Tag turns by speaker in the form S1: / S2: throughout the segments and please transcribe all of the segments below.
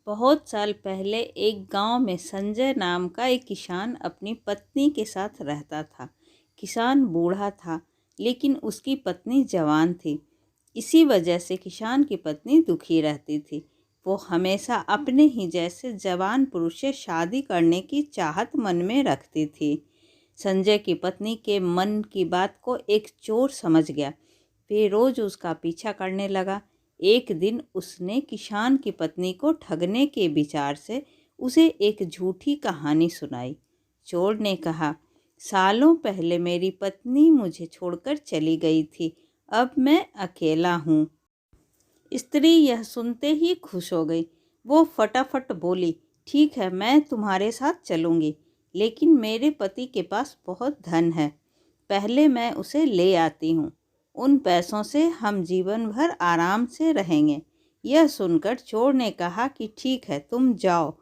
S1: बहुत साल पहले एक गांव में संजय नाम का एक किसान अपनी पत्नी के साथ रहता था। किसान बूढ़ा था, लेकिन उसकी पत्नी जवान थी। इसी वजह से किसान की पत्नी दुखी रहती थी। वो हमेशा अपने ही जैसे जवान पुरुष से शादी करने की चाहत मन में रखती थी। संजय की पत्नी के मन की बात को एक चोर समझ गया। वे रोज उसका पीछा करने लगा। एक दिन उसने किसान की पत्नी को ठगने के विचार से उसे एक झूठी कहानी सुनाई। चोर ने कहा, सालों पहले मेरी पत्नी मुझे छोड़कर चली गई थी, अब मैं अकेला हूँ। स्त्री यह सुनते ही खुश हो गई। वो फटाफट बोली, ठीक है, मैं तुम्हारे साथ चलूँगी, लेकिन मेरे पति के पास बहुत धन है। पहले मैं उसे ले आती हूँ। उन पैसों से हम जीवन भर आराम से रहेंगे। यह सुनकर चोर ने कहा कि ठीक है, तुम जाओ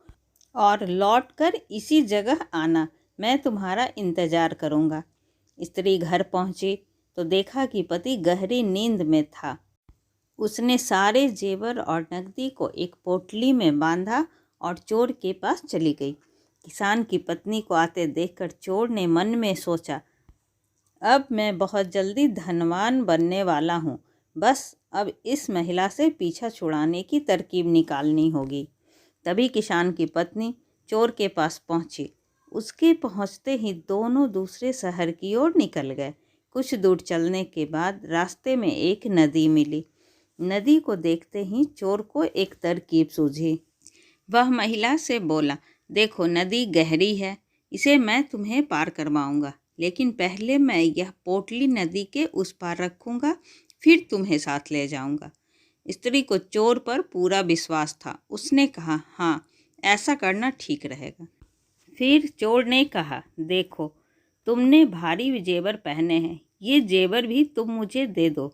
S1: और लौटकर इसी जगह आना, मैं तुम्हारा इंतजार करूँगा। स्त्री घर पहुँची तो देखा कि पति गहरी नींद में था। उसने सारे जेवर और नकदी को एक पोटली में बांधा और चोर के पास चली गई। किसान की पत्नी को आते देखकर चोर ने मन में सोचा, अब मैं बहुत जल्दी धनवान बनने वाला हूँ। बस अब इस महिला से पीछा छुड़ाने की तरकीब निकालनी होगी। तभी किसान की पत्नी चोर के पास पहुँची। उसके पहुँचते ही दोनों दूसरे शहर की ओर निकल गए। कुछ दूर चलने के बाद रास्ते में एक नदी मिली। नदी को देखते ही चोर को एक तरकीब सूझी। वह महिला से बोला, देखो नदी गहरी है, इसे मैं तुम्हें पार करवाऊंगा, लेकिन पहले मैं यह पोटली नदी के उस पार रखूंगा, फिर तुम्हें साथ ले जाऊंगा। स्त्री को चोर पर पूरा विश्वास था। उसने कहा, हाँ, ऐसा करना ठीक रहेगा। फिर चोर ने कहा, देखो तुमने भारी जेवर पहने हैं, ये जेवर भी तुम मुझे दे दो,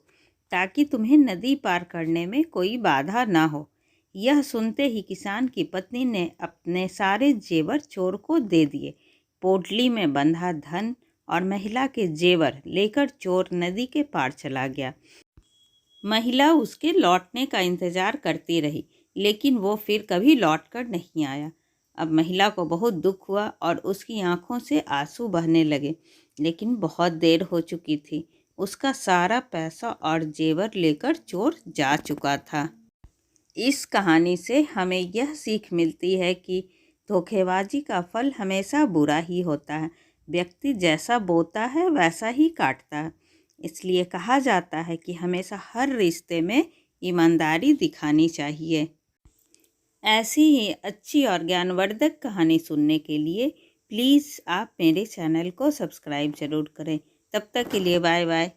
S1: ताकि तुम्हें नदी पार करने में कोई बाधा ना हो। यह सुनते ही किसान की पत्नी ने अपने सारे जेवर चोर को दे दिए। पोटली में बंधा धन और महिला के जेवर लेकर चोर नदी के पार चला गया। महिला उसके लौटने का इंतजार करती रही, लेकिन वो फिर कभी लौटकर नहीं आया। अब महिला को बहुत दुख हुआ और उसकी आंखों से आंसू बहने लगे, लेकिन बहुत देर हो चुकी थी। उसका सारा पैसा और जेवर लेकर चोर जा चुका था। इस कहानी से हमें यह सीख मिलती है कि धोखेबाजी का फल हमेशा बुरा ही होता है। व्यक्ति जैसा बोता है वैसा ही काटता है। इसलिए कहा जाता है कि हमेशा हर रिश्ते में ईमानदारी दिखानी चाहिए। ऐसी ही अच्छी और ज्ञानवर्धक कहानी सुनने के लिए प्लीज़ आप मेरे चैनल को सब्सक्राइब ज़रूर करें। तब तक के लिए बाय बाय।